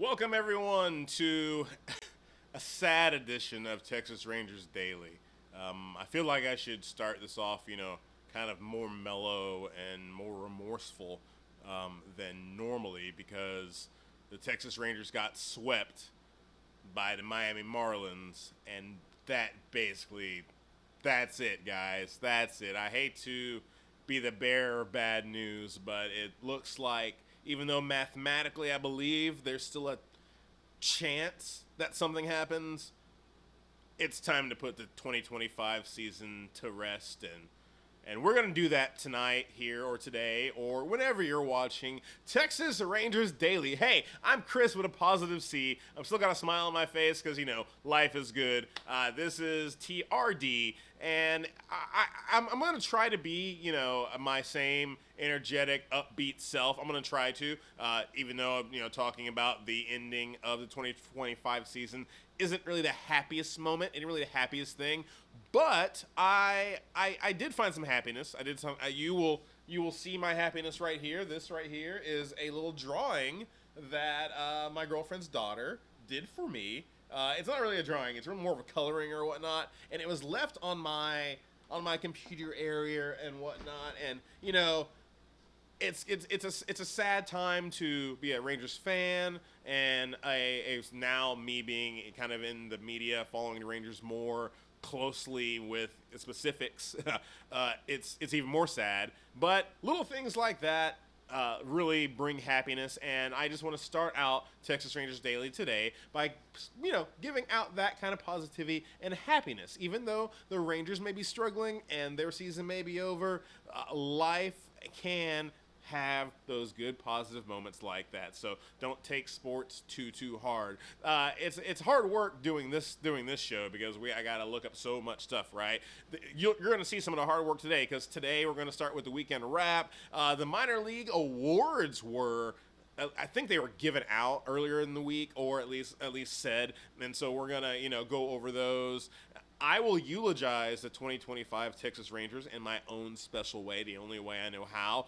Welcome everyone to a sad edition of Texas Rangers Daily. I feel like I should start this off, kind of more mellow and more remorseful than normally because the Texas Rangers got swept by the Miami Marlins, and that's it, guys. That's it. I hate to be the bearer of bad news, but it looks like even though mathematically I believe there's still a chance that something happens, it's time to put the 2025 season to rest, and we're going to do that tonight, here, or today, or whenever you're watching Texas Rangers Daily. Hey, I'm Chris with a positive C. I'm still got a smile on my face because, life is good. This is TRD, and I'm going to try to be, my same energetic, upbeat self. I'm going to try to, even though, talking about the ending of the 2025 season isn't really the happiest moment, isn't really the happiest thing, but I did find some happiness. I did some. You will see my happiness right here. This right here is a little drawing that my girlfriend's daughter did for me. It's not really a drawing. It's more of a coloring or whatnot, and it was left on my computer area and whatnot, and it's a sad time to be a Rangers fan, and now me being kind of in the media, following the Rangers more closely with specifics. It's even more sad. But little things like that really bring happiness, and I just want to start out Texas Rangers Daily today by giving out that kind of positivity and happiness. Even though the Rangers may be struggling and their season may be over, life can have those good positive moments like that. So don't take sports too hard. It's hard work doing this show because I gotta look up so much stuff, right? You're gonna see some of the hard work today because today we're gonna start with the weekend wrap. The minor league awards were, I think they were given out earlier in the week, or at least said, and so we're gonna go over those. I will eulogize the 2025 Texas Rangers in my own special way, the only way I know how.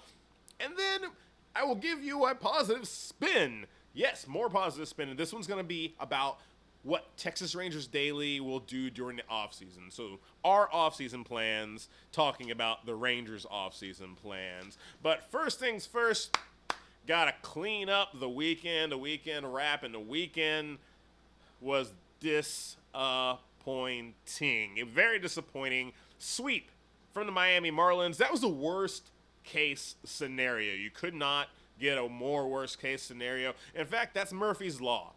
And then I will give you a positive spin. Yes, more positive spin. And this one's going to be about what Texas Rangers Daily will do during the offseason. So our offseason plans, talking about the Rangers offseason plans. But first things first, got to clean up the weekend wrap, and the weekend was disappointing. A very disappointing sweep from the Miami Marlins. That was the worst case scenario. You could not get a more worst case scenario. In fact, that's Murphy's Law.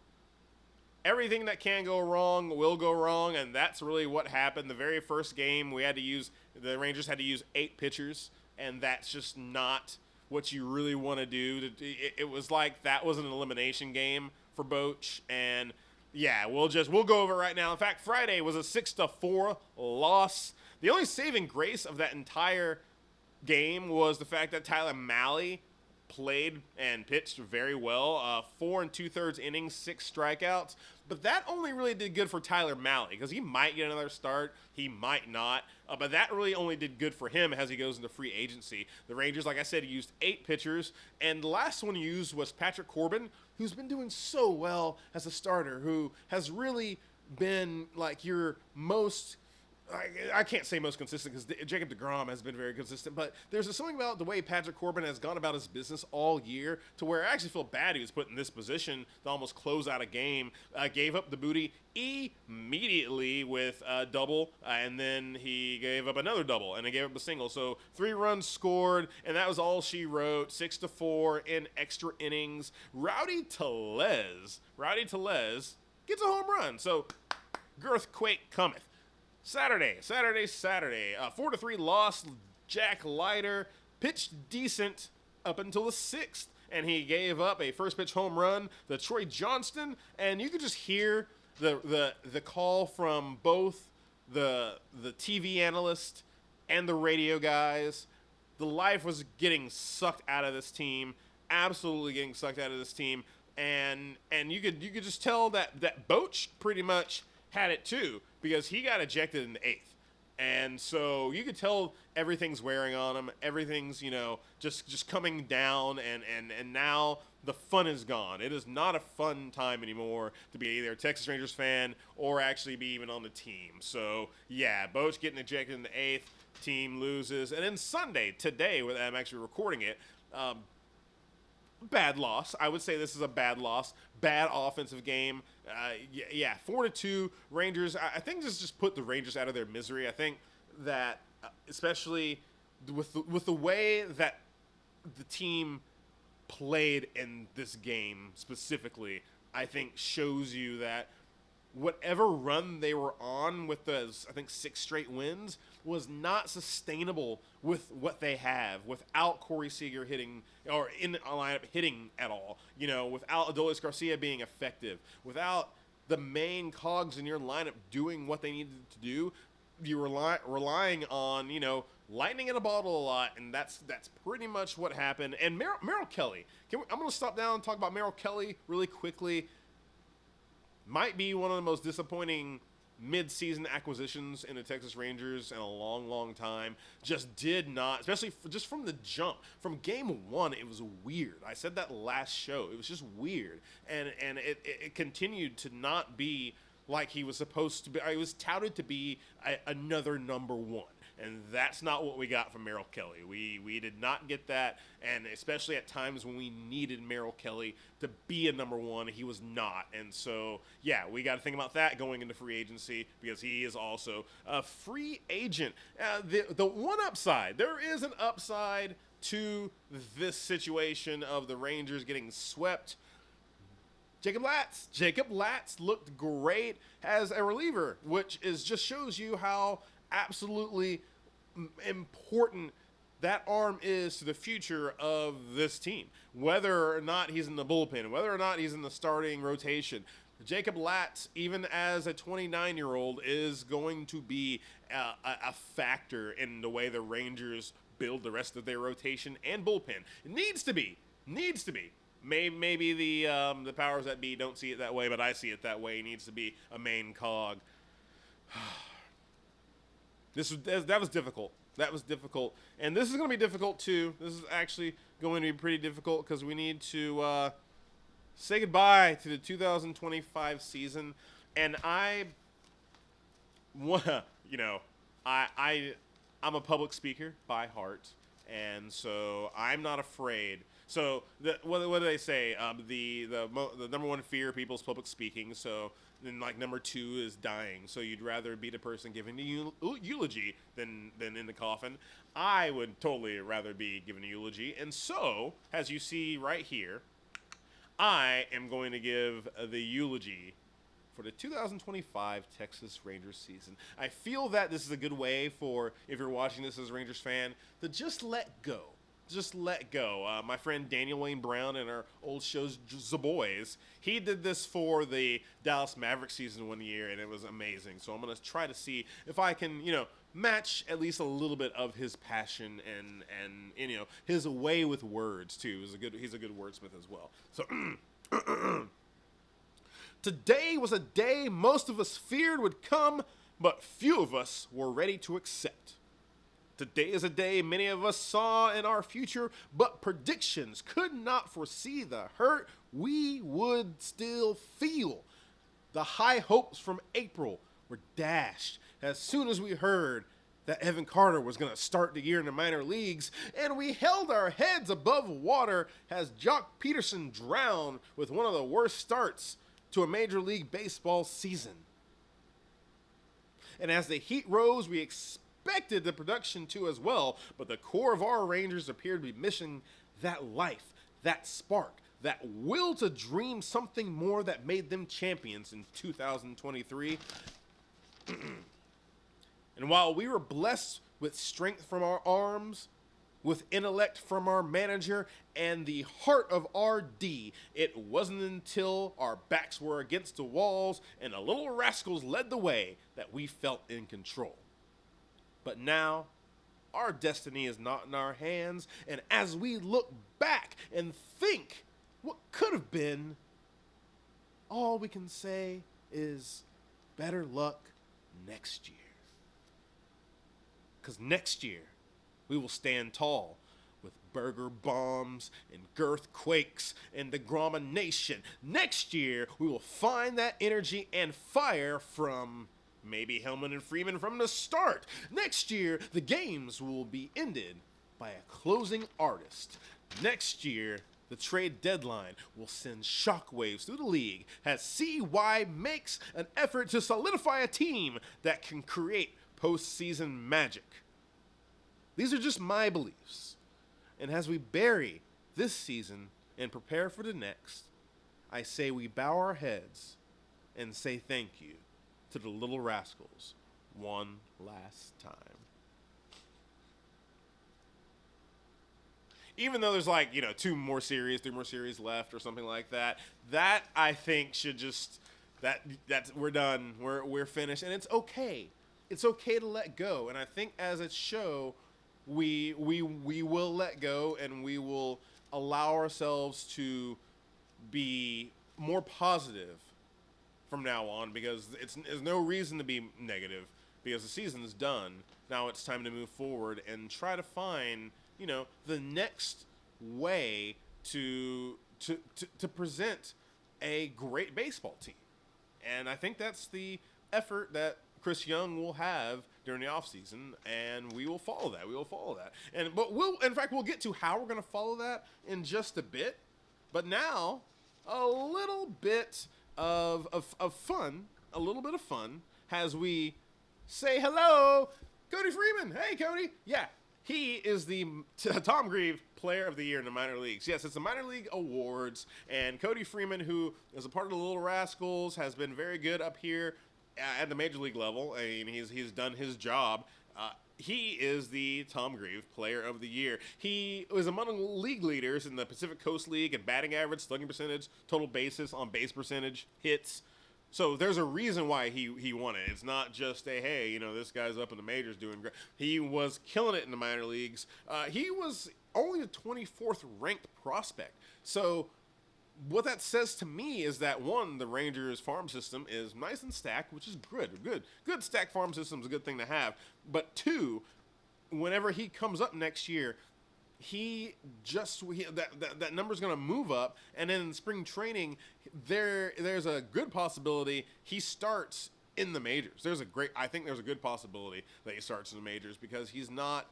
Everything that can go wrong will go wrong, and that's really what happened. The very first game, the Rangers had to use 8 pitchers, and that's just not what you really want to do. It was like that was an elimination game for Boch, and yeah, we'll go over it right now. In fact, Friday was a 6-4 loss. The only saving grace of that entire game was the fact that Tyler Mahle played and pitched very well. 4 2/3 innings, 6 strikeouts. But that only really did good for Tyler Mahle because he might get another start, he might not. But that really only did good for him as he goes into free agency. The Rangers, like I said, used 8 pitchers, and the last one used was Patrick Corbin, who's been doing so well as a starter, who has really been like your most, I can't say most consistent because Jacob deGrom has been very consistent, but there's something about the way Patrick Corbin has gone about his business all year to where I actually feel bad he was put in this position to almost close out a game. Gave up the booty immediately with a double, and then he gave up another double, and he gave up a single. So 3 runs scored, and that was all she wrote. 6-4 in extra innings. Rowdy Tellez gets a home run. So Girthquake cometh. Saturday. 4-3 loss. Jack Leiter pitched decent up until the 6th, and he gave up a first pitch home run to Troy Johnston, and you could just hear the call from both the TV analyst and the radio guys. The life was getting sucked out of this team, absolutely getting sucked out of this team, and you could just tell that Boch pretty much had it too, because he got ejected in the 8th. And so you could tell everything's wearing on him. Everything's, just coming down, and now the fun is gone. It is not a fun time anymore to be either a Texas Rangers fan or actually be even on the team. So yeah, Boch getting ejected in the eighth, team loses, and then Sunday, today, when I'm actually recording it, bad loss. I would say this is a bad loss. Bad offensive game. 4-2 Rangers. I think this just put the Rangers out of their misery. I think that especially with the way that the team played in this game specifically, I think shows you that whatever run they were on with those, I think, 6 straight wins was not sustainable with what they have without Corey Seager hitting or in a lineup hitting at all. Without Adolis Garcia being effective, without the main cogs in your lineup doing what they needed to do, you relying on, lightning in a bottle a lot, and that's pretty much what happened. And Merrill Kelly, I'm going to stop down and talk about Merrill Kelly really quickly. Might be one of the most disappointing mid-season acquisitions in the Texas Rangers in a long, long time. Just did not, especially just from the jump. From game one, it was weird. I said that last show. It was just weird. And it continued to not be like he was supposed to be. He was touted to be another number one. And that's not what we got from Merrill Kelly. We did not get that, and especially at times when we needed Merrill Kelly to be a number one, he was not. And so, yeah, we got to think about that going into free agency because he is also a free agent. The one upside, there is an upside to this situation of the Rangers getting swept. Jacob Latz looked great as a reliever, which just shows you how absolutely important that arm is to the future of this team. Whether or not he's in the bullpen, whether or not he's in the starting rotation, Jacob Latz, even as a 29-year-old, is going to be a factor in the way the Rangers build the rest of their rotation and bullpen. It needs to be. Maybe the powers that be don't see it that way, but I see it that way. He needs to be a main cog. That was difficult. And this is going to be difficult too. This is actually going to be pretty difficult because we need to say goodbye to the 2025 season. And I'm a public speaker by heart, and so I'm not afraid. So what do they say? The number one fear of people is public speaking. So then number 2 is dying. So you'd rather be the person giving the eulogy than in the coffin. I would totally rather be giving a eulogy. And so, as you see right here, I am going to give the eulogy for the 2025 Texas Rangers season. I feel that this is a good way for, if you're watching this as a Rangers fan, to just let go. Just let go. My friend Daniel Wayne Brown in our old shows, The Boys, he did this for the Dallas Mavericks season one year, and it was amazing. So I'm going to try to see if I can, match at least a little bit of his passion and his way with words, too. He's a good wordsmith as well. So today was a day most of us feared would come, but few of us were ready to accept. Today is a day many of us saw in our future, but predictions could not foresee the hurt we would still feel. The high hopes from April were dashed as soon as we heard that Evan Carter was going to start the year in the minor leagues, and we held our heads above water as Jock Peterson drowned with one of the worst starts to a Major League Baseball season. And as the heat rose, we expected the production to as well, but the core of our Rangers appeared to be missing that life, that spark, that will to dream something more that made them champions in 2023. And while we were blessed with strength from our arms, with intellect from our manager, and the heart of our D, it wasn't until our backs were against the walls and the little rascals led the way that we felt in control. But now, our destiny is not in our hands, and as we look back and think what could have been, all we can say is better luck next year. Because next year, we will stand tall with burger bombs and girthquakes and the Gromma Nation. Next year, we will find that energy and fire from maybe Hellman and Freeman from the start. Next year, the games will be ended by a closing artist. Next year, the trade deadline will send shockwaves through the league as CY makes an effort to solidify a team that can create postseason magic. These are just my beliefs. And as we bury this season and prepare for the next, I say we bow our heads and say thank you to the Little Rascals one last time. Even though there's like, 3 more series left or something like that, that I think should just, that's we're done. We're finished. And it's okay. It's okay to let go. And I think as a show, we will let go and we will allow ourselves to be more positive from now on, because there's no reason to be negative because the season's done. Now it's time to move forward and try to find, the next way to present a great baseball team. And I think that's the effort that Chris Young will have during the offseason, and we will follow that. But we'll get to how we're going to follow that in just a bit. But now, a little bit of fun, as we say hello, Cody Freeman. Hey, Cody. Yeah, he is the Tom Grieve Player of the Year in the minor leagues. Yes, it's the minor league awards, and Cody Freeman, who is a part of the Little Rascals, has been very good up here at the major league level. I mean, he's done his job. He is the Tom Grieve Player of the Year. He was among league leaders in the Pacific Coast League in batting average, slugging percentage, total bases, on base percentage, hits. So there's a reason why he won it. It's not just a, hey, this guy's up in the majors doing great. He was killing it in the minor leagues. He was only the 24th ranked prospect. So what that says to me is that, one, the Rangers farm system is nice and stacked, which is good. Good stacked farm system is a good thing to have. But two, whenever he comes up next year, that number's going to move up, and then in spring training, there's a good possibility he starts in the majors. I think there's a good possibility that he starts in the majors, because he's not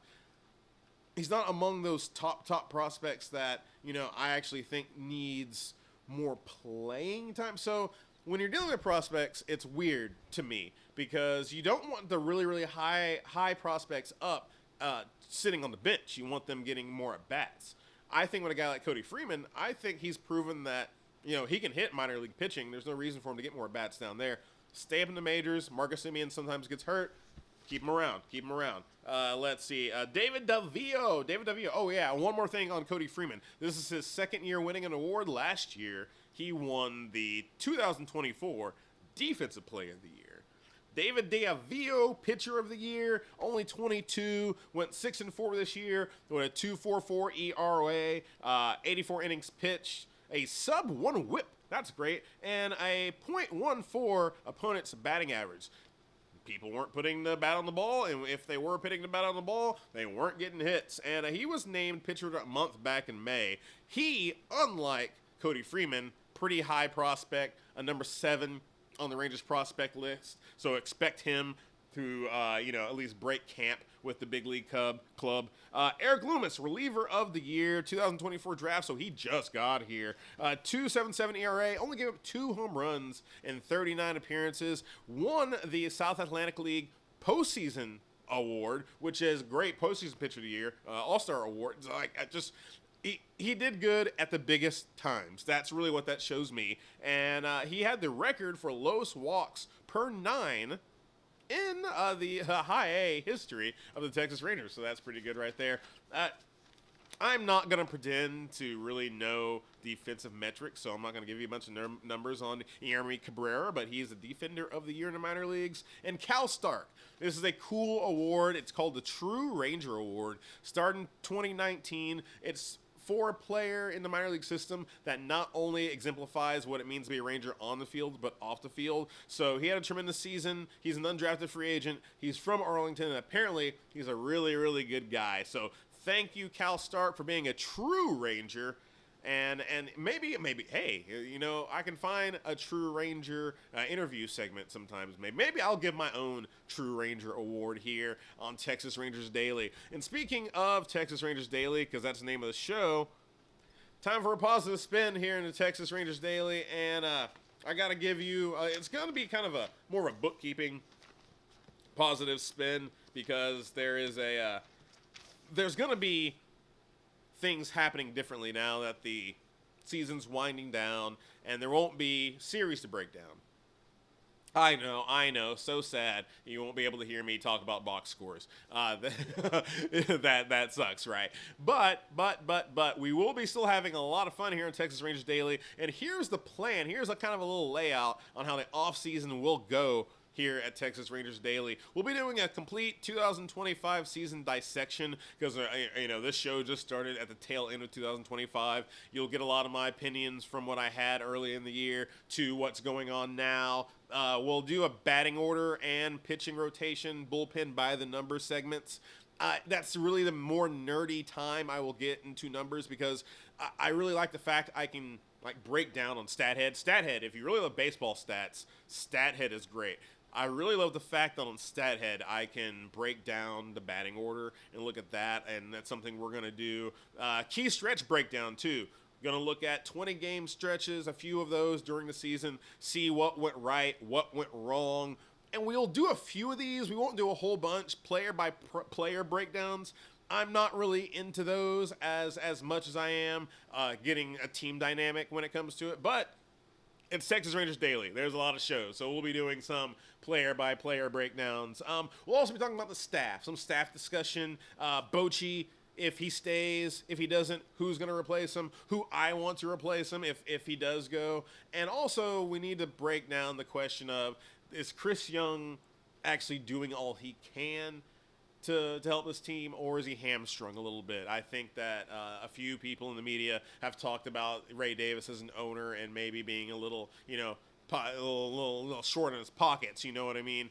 among those top prospects that, I actually think needs more playing time. So when you're dealing with prospects, it's weird to me, because you don't want the really, really high prospects up sitting on the bench. You want them getting more at bats. I think with a guy like Cody Freeman, I think he's proven that, he can hit minor league pitching. There's no reason for him to get more at bats down there. Stay up in the majors. Marcus Semien sometimes gets hurt. Keep him around. Let's see. David Davio. Oh, yeah. One more thing on Cody Freeman. This is his second year winning an award. Last year, he won the 2024 Defensive Player of the Year. David Davio, Pitcher of the Year, only 22, went 6-4 this year with a 2.44 ERA, 84 innings pitched, a sub-1 whip. That's great. And a .14 opponent's batting average. People weren't putting the bat on the ball, and if they were putting the bat on the ball, they weren't getting hits. And he was named Pitcher of the Month back in May. He, unlike Cody Freeman, pretty high prospect, a number 7 on the Rangers prospect list. So expect him to, at least break camp with the big league club. Eric Loomis, reliever of the year, 2024 draft, so he just got here. 2.77 ERA, only gave up 2 home runs in 39 appearances. Won the South Atlantic League postseason award, which is great postseason pitcher of the year, all-star award. He did good at the biggest times. That's really what that shows me. And he had the record for lowest walks per 9 in the high A history of the Texas Rangers. So that's pretty good right there. I'm not going to pretend to really know defensive metrics, so I'm not going to give you a bunch of numbers on Yermi Cabrera, but he's the Defender of the Year in the minor leagues. And Cal Stark. This is a cool award. It's called the True Ranger Award. Started in 2019. It's for a player in the minor league system that not only exemplifies what it means to be a Ranger on the field, but off the field. So he had a tremendous season. He's an undrafted free agent. He's from Arlington, and apparently he's a really, really good guy. So thank you, Cal Stark, for being a true Ranger. And maybe, hey, I can find a True Ranger interview segment sometimes. Maybe I'll give my own True Ranger award here on Texas Rangers Daily. And speaking of Texas Rangers Daily, because that's the name of the show, time for a positive spin here in the Texas Rangers Daily. And I got to give you, it's going to be kind of a more of a bookkeeping positive spin, because there's going to be things happening differently now that the season's winding down, and there won't be series to break down. I know, so sad you won't be able to hear me talk about box scores. That sucks, right? But we will be still having a lot of fun here on Texas Rangers Daily, and here's the plan. Here's a kind of a little layout on how the offseason will go here at Texas Rangers Daily. We'll be doing a complete 2025 season dissection, because this show just started at the tail end of 2025. You'll get a lot of my opinions from what I had early in the year to what's going on now. We'll do a batting order and pitching rotation, bullpen by the number segments. That's really the more nerdy time I will get into numbers, because I really like the fact I can break down on StatHead. StatHead, if you really love baseball stats, StatHead is great. I really love the fact that on StatHead I can break down the batting order and look at that, and that's something we're going to do. Key stretch breakdown too. Going to look at 20-game stretches, a few of those during the season, see what went right, what went wrong, and we'll do a few of these. We won't do a whole bunch, player-by-player breakdowns. I'm not really into those as much as I am getting a team dynamic when it comes to it, but it's Texas Rangers Daily. There's a lot of shows, so we'll be doing some player-by-player breakdowns. We'll also be talking about the staff, some staff discussion. Bochy, if he stays, if he doesn't, who's going to replace him, who I want to replace him if he does go. And also, we need to break down the question of, is Chris Young actually doing all he can to help this team, or is he hamstrung a little bit? I think that a few people in the media have talked about Ray Davis as an owner and maybe being a little, a little short in his pockets, you know what I mean?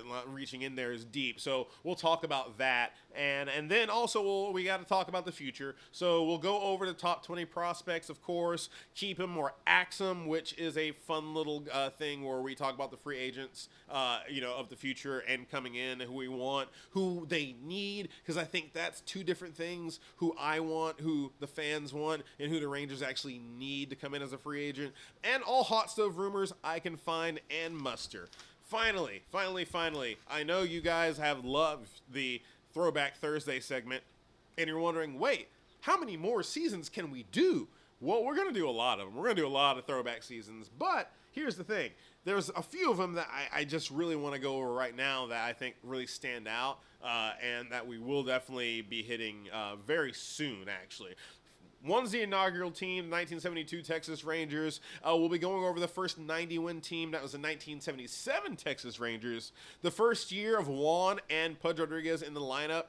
Not reaching in there is deep. So we'll talk about that. And then also we got to talk about the future. So we'll go over the top 20 prospects, of course, keep them or axe them, which is a fun little thing where we talk about the free agents, of the future and coming in, who we want, who they need, because I think that's two different things: who I want, who the fans want, and who the Rangers actually need to come in as a free agent, and all hot stove rumors I can find and muster. Finally, I know you guys have loved the Throwback Thursday segment, and you're wondering, wait, how many more seasons can we do? Well, we're going to do a lot of them. We're going to do a lot of throwback seasons, but here's the thing. There's a few of them that I just really want to go over right now that I think really stand out, and that we will definitely be hitting very soon, actually. One's the inaugural team, 1972 Texas Rangers. We'll be going over the first 90-win team. That was the 1977 Texas Rangers. The first year of Juan and Pudge Rodriguez in the lineup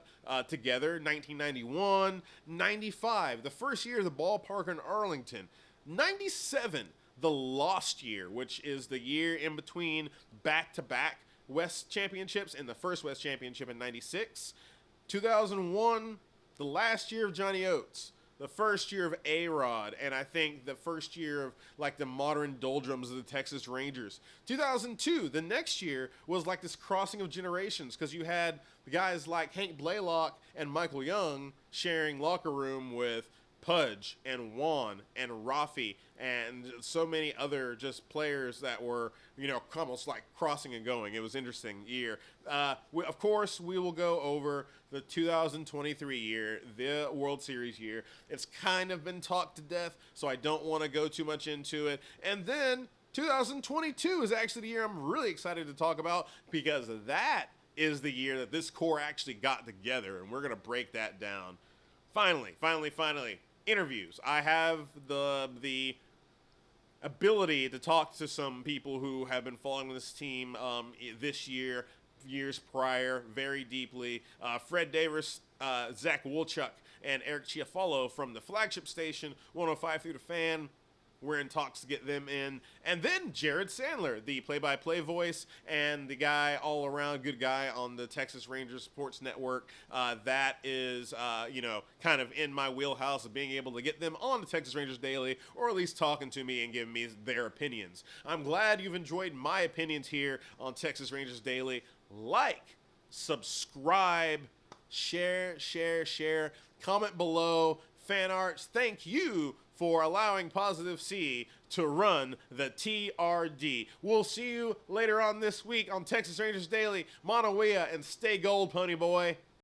together, 1991. 95, the first year of the ballpark in Arlington. 97, the lost year, which is the year in between back-to-back West Championships and the first West Championship in 96. 2001, the last year of Johnny Oates. The first year of A-Rod, and I think the first year of the modern doldrums of the Texas Rangers. 2002, the next year, was like this crossing of generations, because you had guys like Hank Blaylock and Michael Young sharing locker room with Pudge and Juan and Rafi and so many other just players that were, almost like crossing and going. It was an interesting year. Of course, we will go over the 2023 year, the World Series year. It's kind of been talked to death, so I don't want to go too much into it. And then 2022 is actually the year I'm really excited to talk about, because that is the year that this core actually got together, and we're going to break that down. Finally, interviews. I have the ability to talk to some people who have been following this team this year, years prior, very deeply. Fred Davis, Zach Wolchuk, and Eric Chiafalo from the flagship station 105 through the Fan. We're in talks to get them in. And then Jared Sandler, the play-by-play voice and the guy all around good guy on the Texas Rangers Sports Network. That is, kind of in my wheelhouse of being able to get them on the Texas Rangers Daily, or at least talking to me and giving me their opinions. I'm glad you've enjoyed my opinions here on Texas Rangers Daily. Like, subscribe, share, comment below, fan arts. Thank you for allowing Positive C to run the TRD. We'll see you later on this week on Texas Rangers Daily. Monowea and stay gold, pony boy.